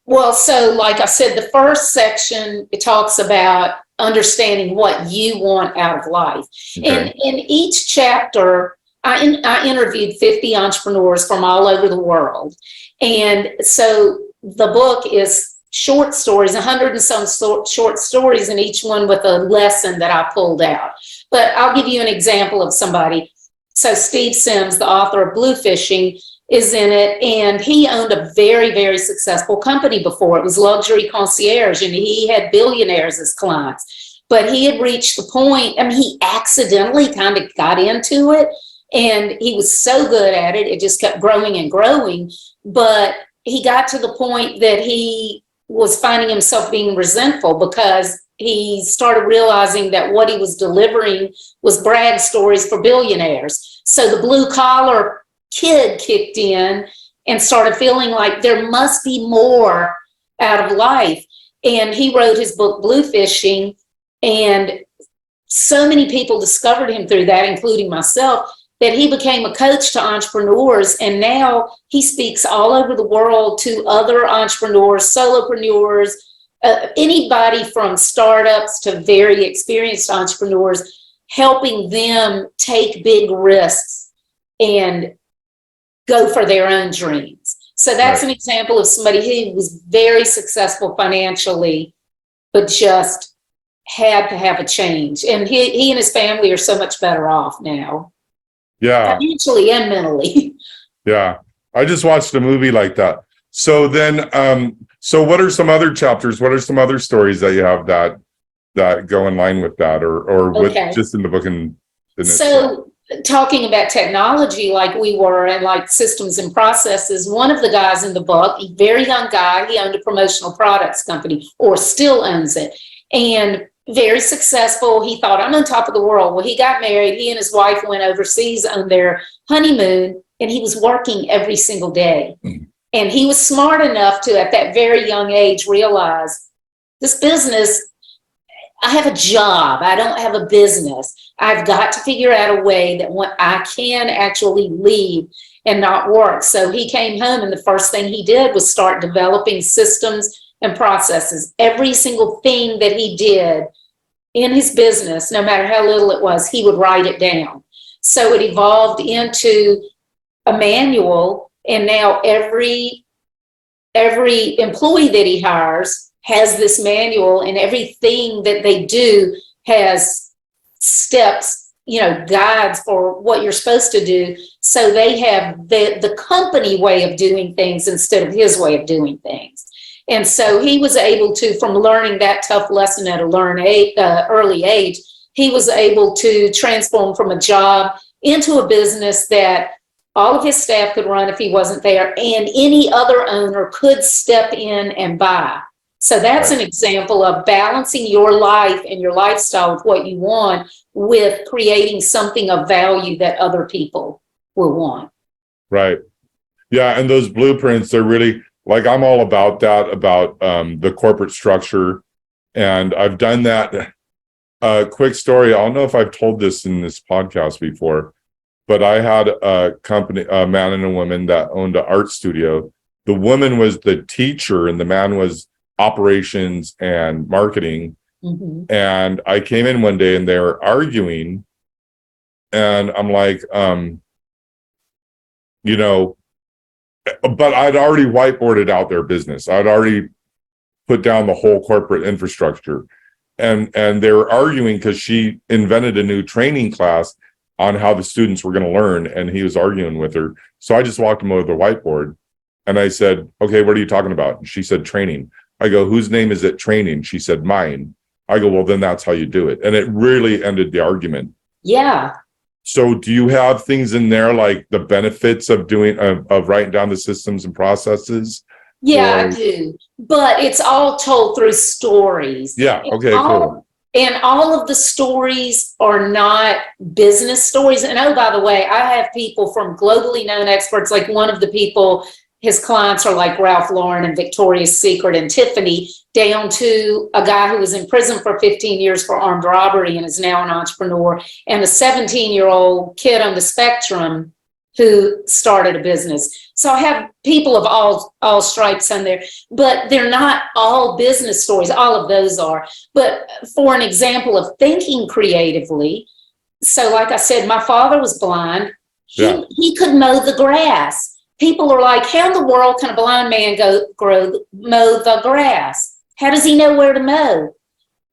Well, so like I said, the first section, it talks about understanding what you want out of life. Okay. And in each chapter, I interviewed 50 entrepreneurs from all over the world. And so the book is short stories, 100 and some short stories, and each one with a lesson that I pulled out. But I'll give you an example of somebody. So Steve Sims, the author of Blue Fishing, is in it, and he owned a very, very successful company before. It was Luxury Concierge, and he had billionaires as clients. But he had reached the point, he accidentally kind of got into it, and he was so good at it, it just kept growing and growing. But he got to the point that he was finding himself being resentful because he started realizing that what he was delivering was brag stories for billionaires. So the blue collar kid kicked in and started feeling like there must be more out of life. And he wrote his book, Blue Fishing, and so many people discovered him through that, including myself, that he became a coach to entrepreneurs. And now he speaks all over the world to other entrepreneurs, solopreneurs, anybody from startups to very experienced entrepreneurs, helping them take big risks and go for their own dreams. So that's an example of somebody who was very successful financially, but just had to have a change. And he and his family are so much better off now. Yeah. Financially and mentally. Yeah. I just watched a movie like that. So then, so what are some other chapters? What are some other stories that you have that go in line with that, or with just in the book and so talking about technology like we were, and like systems and processes, one of the guys in the book, a very young guy, he owned a promotional products company, or still owns it, and very successful. He thought, I'm on top of the world. Well, he got married. He and his wife went overseas on their honeymoon, and he was working every single day. Mm. And he was smart enough to, at that very young age, realize this business, I have a job. I don't have a business. I've got to figure out a way that I can actually leave and not work. So he came home, and the first thing he did was start developing systems and processes. Every single thing that he did in his business, no matter how little it was, he would write it down. So it evolved into a manual, and now every employee that he hires has this manual, and everything that they do has steps, guides for what you're supposed to do. So they have the company way of doing things instead of his way of doing things. And so he was able to, from learning that tough lesson at an early age, he was able to transform from a job into a business that all of his staff could run if he wasn't there, and any other owner could step in and buy. So that's an example of balancing your life and your lifestyle with what you want, with creating something of value that other people will want. Right. Yeah. And those blueprints, they're really like, I'm all about that, about the corporate structure. And I've done that. Quick story. I don't know if I've told this in this podcast before, but I had a company, a man and a woman that owned an art studio. The woman was the teacher and the man was operations and marketing. Mm-hmm. And I came in one day and they were arguing. And I'm like, you know, but I'd already whiteboarded out their business. I'd already put down the whole corporate infrastructure. And they were arguing because she invented a new training class on how the students were going to learn. And he was arguing with her. So I just walked him over the whiteboard and I said, okay, what are you talking about? And she said, training. I go, whose name is it training? She said, mine. I go, well, then that's how you do it. And it really ended the argument. Yeah. So do you have things in there like the benefits of doing, of writing down the systems and processes? Yeah, I do. But it's all told through stories. Yeah. Okay, cool. And all of the stories are not business stories. And oh, by the way, I have people from globally known experts, like one of the people, his clients are like Ralph Lauren and Victoria's Secret and Tiffany, down to a guy who was in prison for 15 years for armed robbery and is now an entrepreneur, and a 17-year-old kid on the spectrum who started a business. So I have people of all stripes on there, but they're not all business stories. All of those are. But for an example of thinking creatively, so like I said, my father was blind. He could mow the grass. People are like, how in the world can a blind man mow the grass? How does he know where to mow?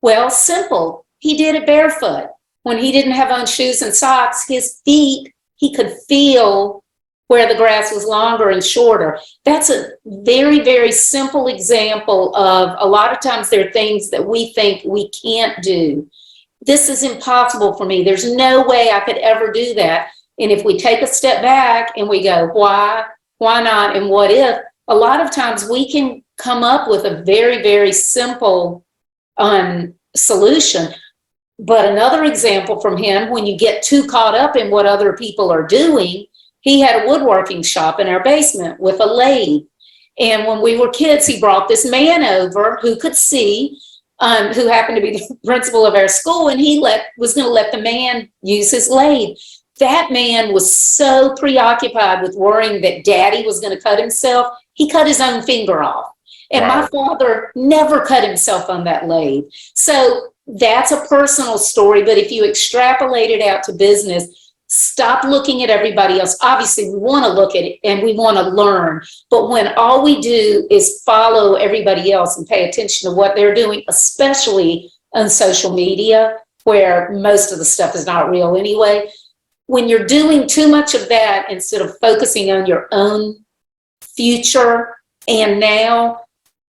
Well, simple. He did it barefoot. When he didn't have on shoes and socks, his feet, he could feel where the grass was longer and shorter. That's a very, very simple example of a lot of times there are things that we think we can't do. This is impossible for me. There's no way I could ever do that. And if we take a step back and we go, why not, and what if, a lot of times we can come up with a very, very simple solution. But another example from him, when you get too caught up in what other people are doing, he had a woodworking shop in our basement with a lathe. And when we were kids, he brought this man over who could see, who happened to be the principal of our school, and he was going to let the man use his lathe. That man was so preoccupied with worrying that daddy was going to cut himself, he cut his own finger off. And my father never cut himself on that lathe. So that's a personal story, but if you extrapolate it out to business, stop looking at everybody else. Obviously, we want to look at it and we want to learn, but when all we do is follow everybody else and pay attention to what they're doing, especially on social media, where most of the stuff is not real anyway, when you're doing too much of that instead of focusing on your own future and now,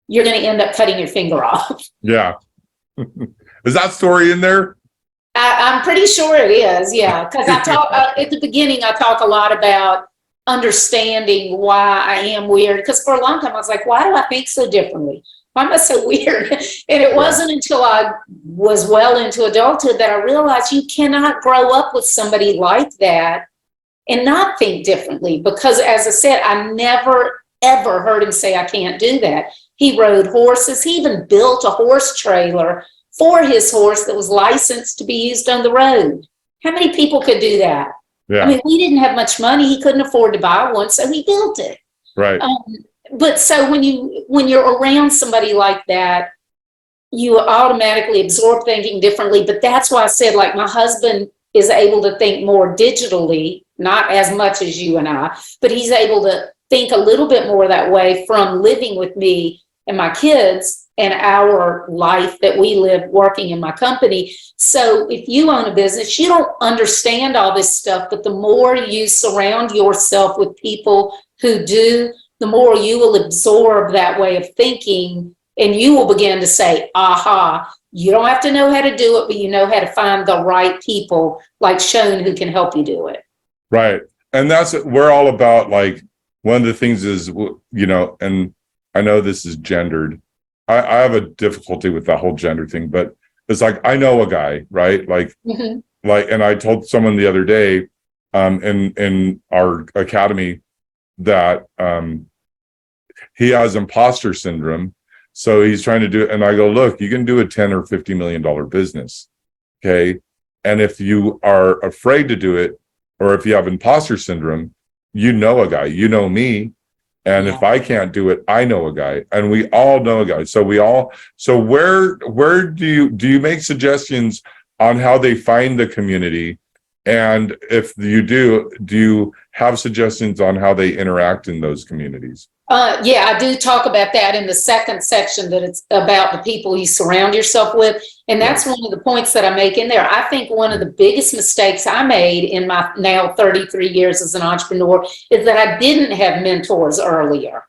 you're going to end up cutting your finger off. Yeah. Is that story in there? I'm pretty sure it is, yeah. Because I talk at the beginning, I talk a lot about understanding why I am weird. Because for a long time, I was like, why do I think so differently? Why am I so weird? And it wasn't until I was well into adulthood that I realized you cannot grow up with somebody like that and not think differently. Because as I said, I never, ever heard him say, I can't do that. He rode horses. He even built a horse trailer for his horse that was licensed to be used on the road. How many people could do that? Yeah. I mean, we didn't have much money. He couldn't afford to buy one, so he built it. Right. But so when you're around somebody like that, you automatically absorb thinking differently. But that's why I said, like, my husband is able to think more digitally, not as much as you and I, but he's able to think a little bit more that way from living with me and my kids and our life that we live working in my company. So if you own a business, you don't understand all this stuff, but the more you surround yourself with people who do, the more you will absorb that way of thinking, and you will begin to say, aha, you don't have to know how to do it, but you know how to find the right people like Shone who can help you do it. Right. And that's what we're all about. Like, one of the things is, you know, and I know this is gendered, I have a difficulty with that whole gender thing, but it's like, I know a guy, right? Like, and I told someone the other day, in our academy that, he has imposter syndrome. So he's trying to do it. And I go, look, you can do a 10 or $50 million business. Okay. And if you are afraid to do it, or if you have imposter syndrome, you know a guy, you know me. And if I can't do it, I know a guy, and we all know a guy. So where do you make suggestions on how they find the community? And if you do you have suggestions on how they interact in those communities? Yeah, I do talk about that in the second section, that it's about the people you surround yourself with. And that's one of the points that I make in there. I think one of the biggest mistakes I made in my now 33 years as an entrepreneur is that I didn't have mentors earlier.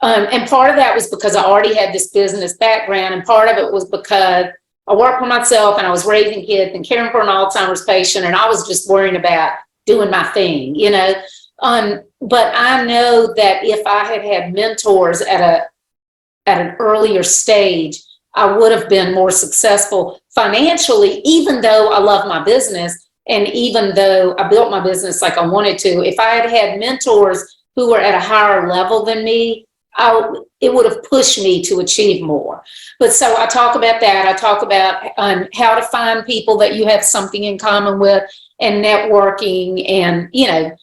And part of that was because I already had this business background. And part of it was because I worked for myself and I was raising kids and caring for an Alzheimer's patient. And I was just worrying about doing my thing, you know. But I know that if I had had mentors at an earlier stage, I would have been more successful financially, even though I love my business. And even though I built my business like I wanted to, if I had had mentors who were at a higher level than me, it would have pushed me to achieve more. But so I talk about that. I talk about how to find people that you have something in common with, and networking, and, you know,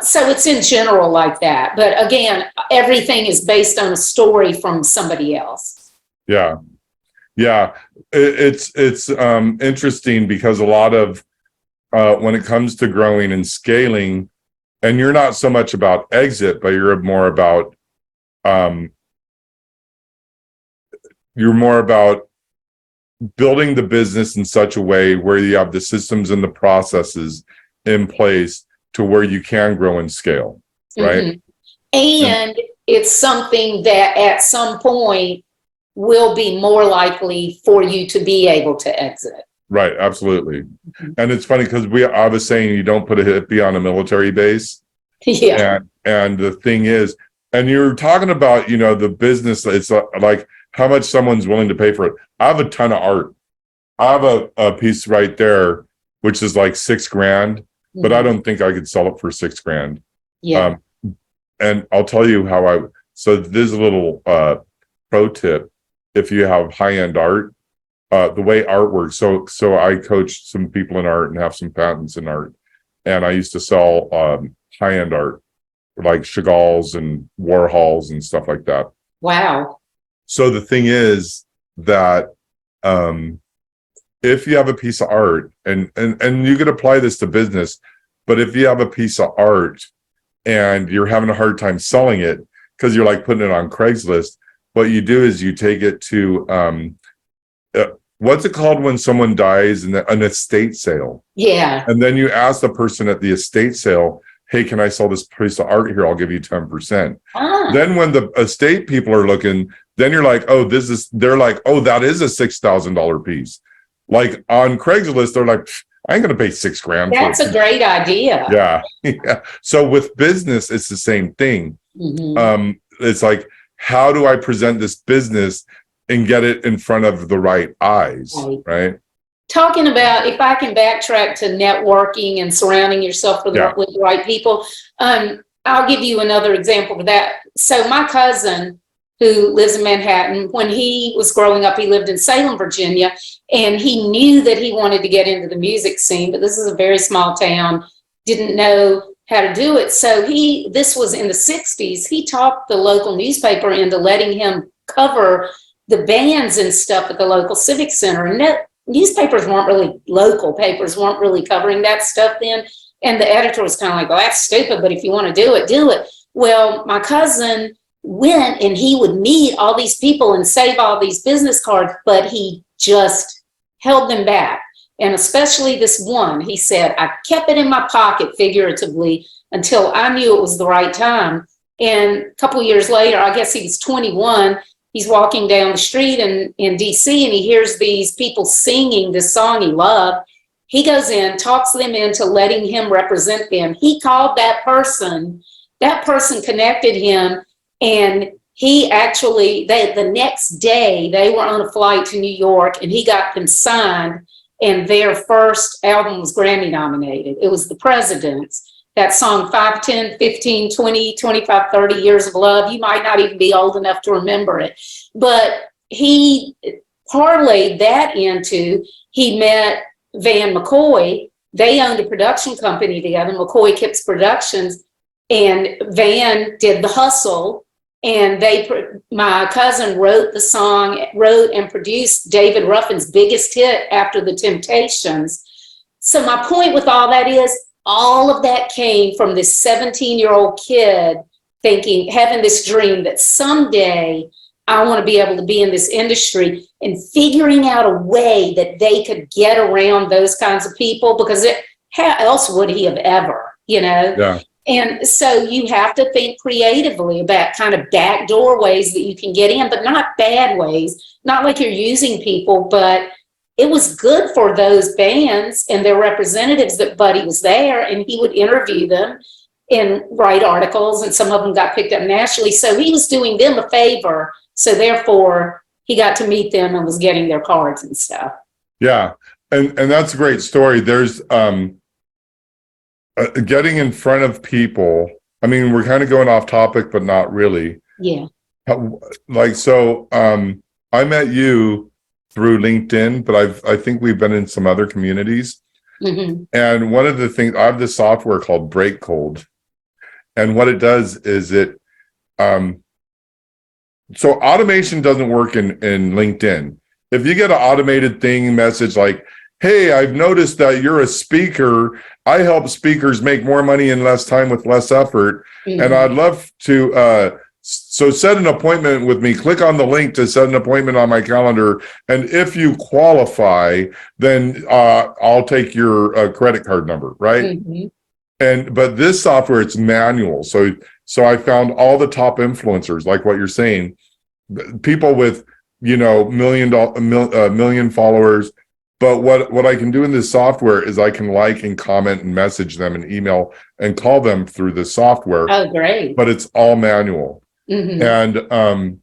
so it's in general like that. But again, everything is based on a story from somebody else. Yeah. It's interesting because a lot of when it comes to growing and scaling, and you're not so much about exit, but you're more about building the business in such a way where you have the systems and the processes in place to where you can grow and scale, right? And it's something that at some point will be more likely for you to be able to exit. Right, absolutely. And it's funny because I was saying you don't put a hippie on a military base. Yeah. And the thing is, and you're talking about, you know, the business, it's like how much someone's willing to pay for it. I have a ton of art. I have a piece right there, which is like $6,000, but I don't think I could sell it for $6,000. Yeah. And I'll tell you how so there's a little pro tip. If you have high-end art, the way art works. So I coach some people in art and have some patents in art. And I used to sell high-end art, like Chagall's and Warhol's and stuff like that. Wow. So the thing is that if you have a piece of art, and you could apply this to business, but if you have a piece of art and you're having a hard time selling it because you're like putting it on Craigslist, what you do is you take it to what's it called when someone dies in an estate sale? Yeah. And then you ask the person at the estate sale, hey, can I sell this piece of art here? I'll give you 10%. Then when the estate people are looking, then you're like, they're like, oh, that is a $6,000 piece. Like on Craigslist, they're like, I ain't going to pay $6,000. That's a great idea. Yeah. So with business, it's the same thing. It's like, how do I present this business and get it in front of the right eyes, right? Talking about, if I can backtrack to networking and surrounding yourself with the right people, I'll give you another example of that. So my cousin, who lives in Manhattan, when he was growing up, he lived in Salem, Virginia, and he knew that he wanted to get into the music scene, but this is a very small town, didn't know how to do it. So this was in the 60s, he talked the local newspaper into letting him cover the bands and stuff at the local civic center. And newspapers weren't really, local papers weren't really covering that stuff then. And the editor was kind of like, well, that's stupid, but if you want to do it, do it. Well, my cousin went and he would meet all these people and save all these business cards, but he just held them back. And especially this one, he said, I kept it in my pocket, figuratively, until I knew it was the right time. And a couple of years later, I guess he was 21, he's walking down the street in DC, and he hears these people singing this song he loved. He goes in, talks them into letting him represent them. He called that person connected him, and he actually, the next day, they were on a flight to New York, and he got them signed, and their first album was Grammy nominated. It was The Presidents. That song, 5, 10, 15, 20, 25, 30 Years of Love. You might not even be old enough to remember it. But he parlayed that into, he met Van McCoy. They owned a production company together, McCoy Kipps Productions, and Van did The Hustle. And my cousin wrote the song, wrote and produced David Ruffin's biggest hit after The Temptations. So my point with all that is, all of that came from this 17-year-old kid thinking, having this dream that someday I want to be able to be in this industry, and figuring out a way that they could get around those kinds of people, because how else would he have ever, Yeah. And so you have to think creatively about kind of backdoor ways that you can get in, but not bad ways, not like you're using people, but it was good for those bands and their representatives that Buddy was there, and he would interview them and write articles, and some of them got picked up nationally. So he was doing them a favor. So therefore, he got to meet them and was getting their cards and stuff. Yeah. And that's a great story. There's getting in front of people. I mean, we're kind of going off topic, but not really. Yeah. I met you through LinkedIn, but I think we've been in some other communities. Mm-hmm. And one of the things, I have this software called Break Cold. And what it does is so automation doesn't work in LinkedIn. If you get an automated message like, hey, I've noticed that you're a speaker. I help speakers make more money in less time with less effort. Mm-hmm. And I'd love to, so set an appointment with me. Click on the link to set an appointment on my calendar. And if you qualify, then I'll take your credit card number, right? Mm-hmm. But this software, it's manual. So I found all the top influencers, like what you're saying, people with, million followers. But what I can do in this software is I can like and comment and message them and email and call them through this software. Oh, great. But it's all manual. Mm-hmm.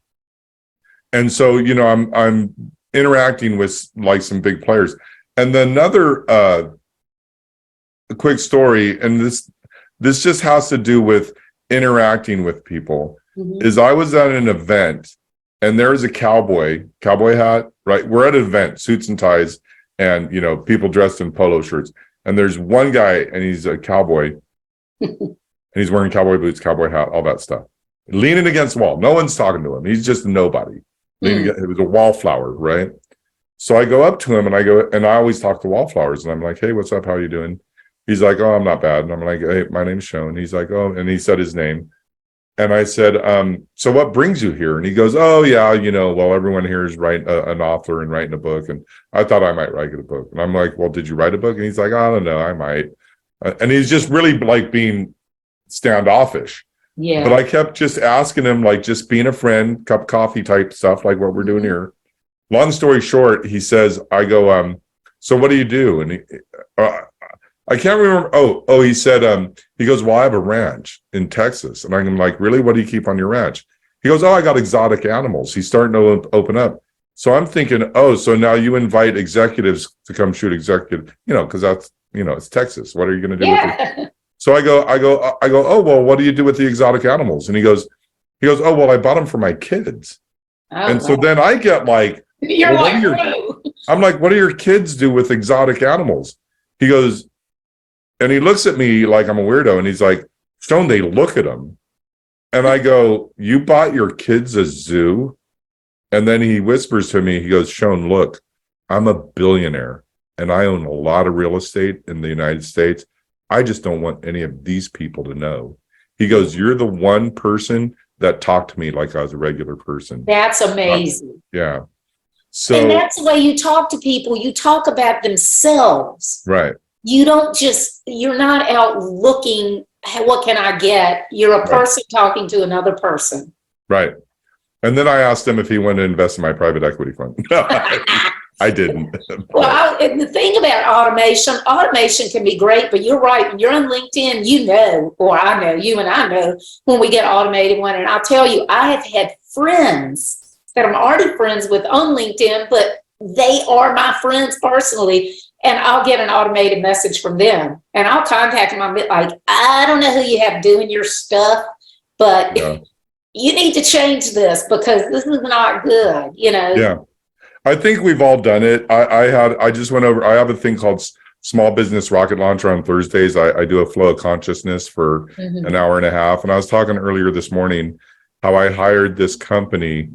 And so, I'm interacting with like some big players. And then another quick story, and this just has to do with interacting with people, mm-hmm. is I was at an event, and there's a cowboy hat, right? We're at an event, suits and ties, and people dressed in polo shirts. And there's one guy, and he's a cowboy, and he's wearing cowboy boots, cowboy hat, all that stuff, leaning against the wall. No one's talking to him. He's just a nobody. It was a wallflower, right? So I go up to him, and I always talk to wallflowers, and I'm like, hey, what's up? How are you doing? He's like, oh, I'm not bad. And I'm like, hey, my name's Sean. He's like, oh, and he said his name. And I said, so what brings you here? And he goes, oh, yeah, well, everyone here is an author and writing a book. And I thought I might write a book. And I'm like, well, did you write a book? And he's like, I don't know, I might. And he's just really like being standoffish. Yeah. But I kept just asking him, like, just being a friend, cup of coffee type stuff, like what we're doing here. Long story short, he says, I go, so what do you do? And I can't remember. Oh, he said, he goes, well, I have a ranch in Texas. And I'm like, really? What do you keep on your ranch? He goes, oh, I got exotic animals. He's starting to open up. So I'm thinking, oh, so now you invite executives to come shoot executive, because that's, it's Texas. What are you going to do with it? So I go, oh, well, what do you do with the exotic animals? And he goes, oh, well, I bought them for my kids. Oh, and wow. So then I get like, you're like, I'm like, what do your kids do with exotic animals? He goes, and he looks at me like I'm a weirdo, and he's like, Stone, they look at him. And I go, you bought your kids a zoo? And then he whispers to me, he goes, Sean, look, I'm a billionaire, and I own a lot of real estate in the United States. I just don't want any of these people to know. He goes, you're the one person that talked to me like I was a regular person. That's amazing. Yeah. So, and that's the way you talk to people. You talk about themselves. Right. You're not out looking, what can I get? You're a person talking to another person. Right. And then I asked him if he wanted to invest in my private equity fund. I didn't. Well, and the thing about automation can be great, but you're right. When you're on LinkedIn, or I know, you and I know when we get automated one. And I'll tell you, I have had friends that I'm already friends with on LinkedIn, but they are my friends personally. And I'll get an automated message from them and I'll contact them. I'm like, I don't know who you have doing your stuff, but you need to change this because this is not good, Yeah. I think we've all done it. I just went over, I have a thing called Small Business Rocket Launcher on Thursdays. I do a flow of consciousness for an hour and a half. And I was talking earlier this morning how I hired this company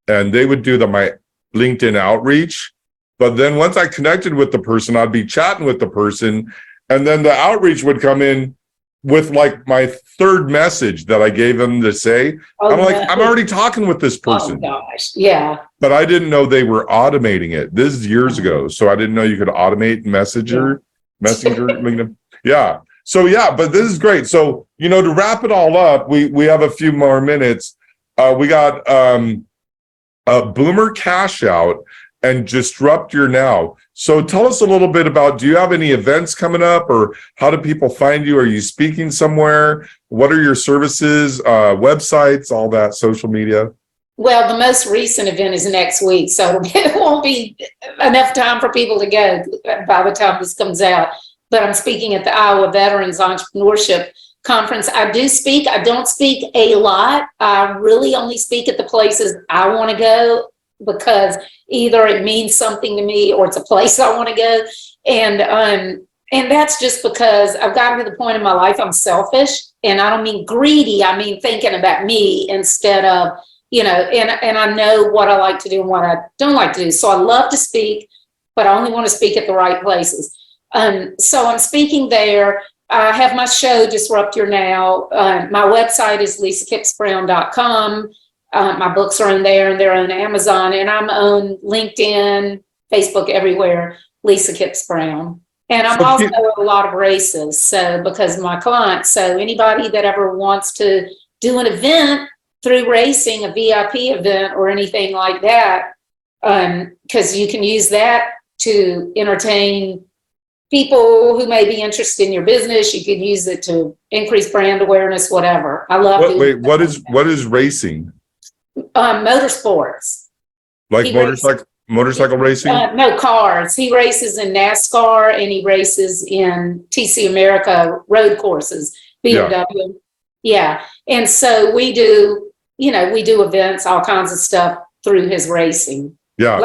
and they would do my LinkedIn outreach. But then once I connected with the person, I'd be chatting with the person. And then the outreach would come in with like my third message that I gave them to say. I'm like, I'm already talking with this person. Oh gosh. Yeah. But I didn't know they were automating it. This is years ago. So I didn't know you could automate Messenger. LinkedIn. Yeah. So yeah, but this is great. So, to wrap it all up, we have a few more minutes. We got a Boomer Cash Out and Disrupt Your Now. So tell us a little bit about, do you have any events coming up or how do people find you? Are you speaking somewhere? What are your services, websites, all that, social media? Well, the most recent event is next week, so it won't be enough time for people to go by the time this comes out. But I'm speaking at the Iowa Veterans Entrepreneurship Conference. I do speak. I don't speak a lot. I really only speak at the places I want to go because either it means something to me or it's a place I want to go. And that's just because I've gotten to the point in my life I'm selfish, and I don't mean greedy. I mean thinking about me instead of, and I know what I like to do and what I don't like to do. So I love to speak, but I only want to speak at the right places. So I'm speaking there. I have my show, Disrupt Your Now. My website is lisakippsbrown.com. My books are in there and they're on Amazon, and I'm on LinkedIn, Facebook, everywhere, Lisa Kipps Brown. And I'm also at a lot of races, so because of my clients. So anybody that ever wants to do an event through racing, a VIP event or anything like that, because you can use that to entertain people who may be interested in your business. You can use it to increase brand awareness, whatever. I love doing Wait, what is racing? Motorsports. Like motorcycle racing? No, cars. He races in NASCAR and he races in TC America road courses, BMW. Yeah. And so we do events, all kinds of stuff through his racing. Yeah.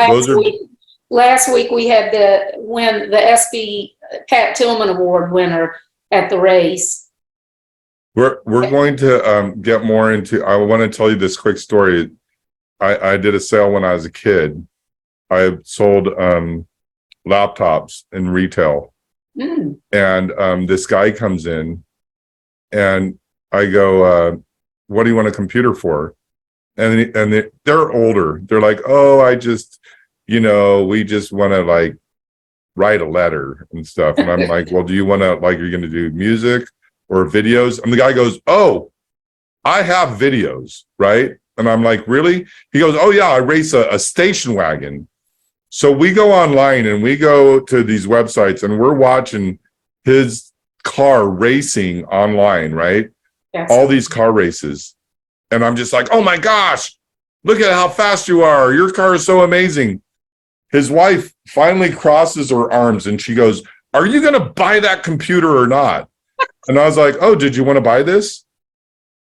Last week we had the SB Pat Tillman Award winner at the race. We're going to get more into, I want to tell you this quick story. I did a sale when I was a kid. I sold laptops in retail. And this guy comes in and I go, what do you want a computer for? And they're older. They're like, oh, we just want to like write a letter and stuff. And I'm like, well, do you want to, like, you're going to do music or videos? And the guy goes, oh, I have videos, right? And I'm like, really? He goes, oh yeah, I race a station wagon. So we go online and we go to these websites and we're watching his car racing online, right? Yes. All these car races. And I'm just like, oh my gosh, look at how fast you are. Your car is so amazing. His wife finally crosses her arms and she goes, are you going to buy that computer or not? And I was like, oh, did you want to buy this?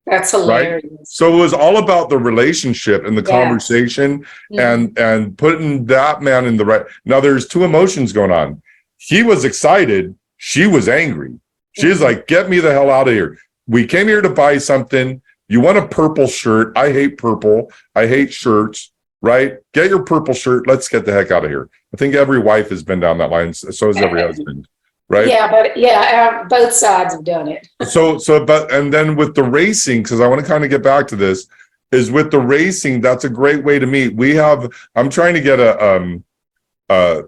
That's hilarious. Right? So it was all about the relationship and the conversation and putting that man in the right. Now there's two emotions going on. He was excited. She was angry. She's like, get me the hell out of here. We came here to buy something. You want a purple shirt. I hate purple. I hate shirts, right? Get your purple shirt. Let's get the heck out of here. I think every wife has been down that line. So has every husband. Right. Yeah, but both sides have done it. And then with the racing, because I want to kind of get back to this, is with the racing, that's a great way to meet. I'm trying to get what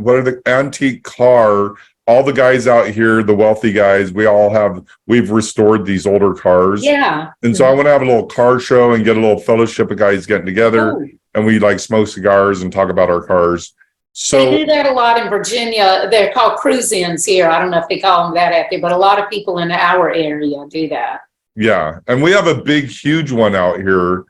are the antique car? All the guys out here, the wealthy guys, we've restored these older cars. Yeah. And so I want to have a little car show and get a little fellowship of guys getting together and we like smoke cigars and talk about our cars. So they do that a lot in Virginia. They're called cruise-ins here. I don't know if they call them that out there, but a lot of people in our area do that. Yeah. And we have a big, huge one out here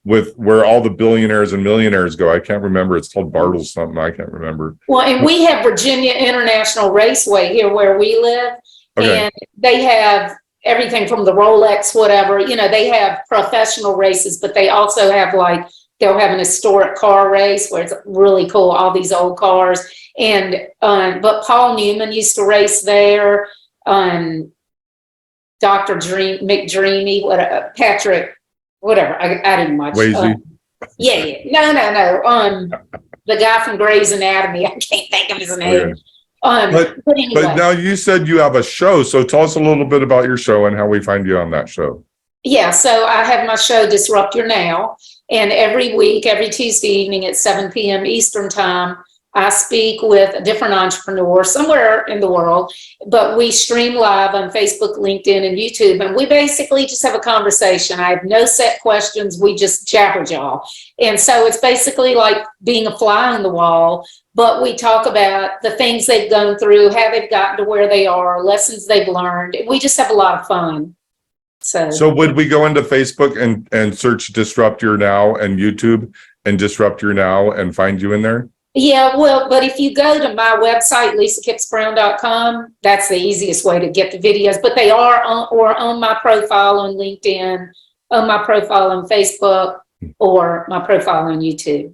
with where all the billionaires and millionaires go. I can't remember. It's called Bartles something. I can't remember. Well, and we have Virginia International Raceway here where we live, Okay. and they have everything from the Rolex, whatever, you know, they have professional races, but they also have like, they'll have an historic car race where it's really cool, all these old cars. And, but Paul Newman used to race there. Dr. McDreamy, Patrick, whatever. I didn't watch. No. The guy from Grey's Anatomy. I can't think of his name. Okay. But anyway. But now you said you have a show, so tell us a little bit about your show and how we find you on that show. Yeah, so I have my show Disrupt Your Now, and every week, every Tuesday evening at 7 p.m. Eastern Time, I speak with a different entrepreneur somewhere in the world, but we stream live on Facebook, LinkedIn, and YouTube, and we basically just have a conversation. I have no set questions. We just jabberjaw. And so it's basically like being a fly on the wall, but we talk about the things they've gone through, how they've gotten to where they are, lessons they've learned. We just have a lot of fun. So would we go into Facebook and search Disrupt Your Now and YouTube and Disrupt Your Now and find you in there? Yeah, well, but if you go to my website, lisakippsbrown.com, that's the easiest way to get the videos. But they are on my profile on LinkedIn, on my profile on Facebook, or my profile on YouTube.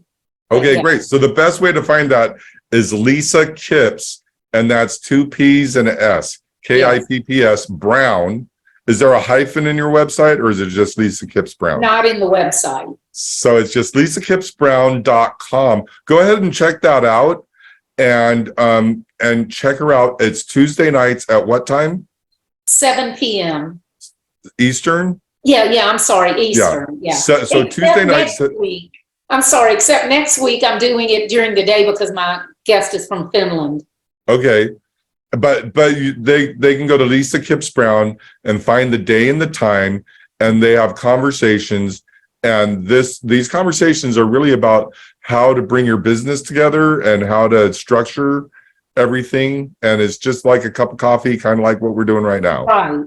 Okay, Yeah. Great. So the best way to find that is Lisa Kipps, and that's 2 P's and an S, Kipps Brown. Is there a hyphen in your website, or is it just Lisa Kipps Brown? Not in the website. So it's just lisakippsbrown.com. Go ahead and check that out, and check her out. It's Tuesday nights at what time? 7 p.m. Eastern? Yeah, I'm sorry, Eastern. Yeah. So Tuesday nights. Next week. I'm sorry, except next week I'm doing it during the day because my guest is from Finland. Okay. But they can go to Lisa Kipps Brown and find the day and the time, and they have conversations. And these conversations are really about how to bring your business together and how to structure everything. And it's just like a cup of coffee, kind of like what we're doing right now. Right.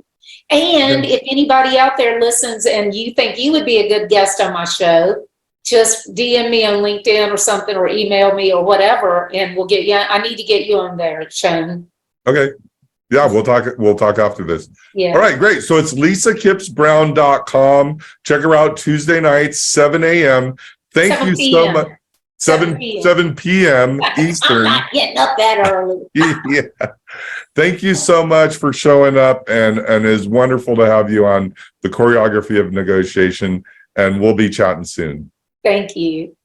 And if anybody out there listens and you think you would be a good guest on my show, just DM me on LinkedIn or something, or email me or whatever, and we'll get you. I need to get you on there, Sean. Okay. Yeah, we'll talk after this. Yeah. All right, great. So it's lisakippsbrown.com. Check her out Tuesday nights, 7 a.m. Thank you so much. 7 p.m. Eastern. I'm not getting up that early. Yeah. Thank you so much for showing up, and it's wonderful to have you on the Choreography of Negotiation, and we'll be chatting soon. Thank you.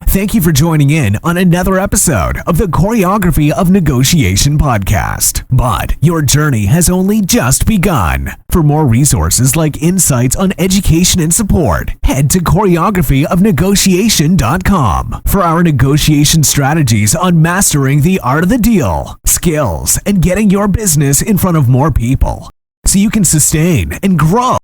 Thank you for joining in on another episode of the Choreography of Negotiation podcast. But your journey has only just begun. For more resources like insights on education and support, head to choreographyofnegotiation.com for our negotiation strategies on mastering the art of the deal, skills, and getting your business in front of more people so you can sustain and grow.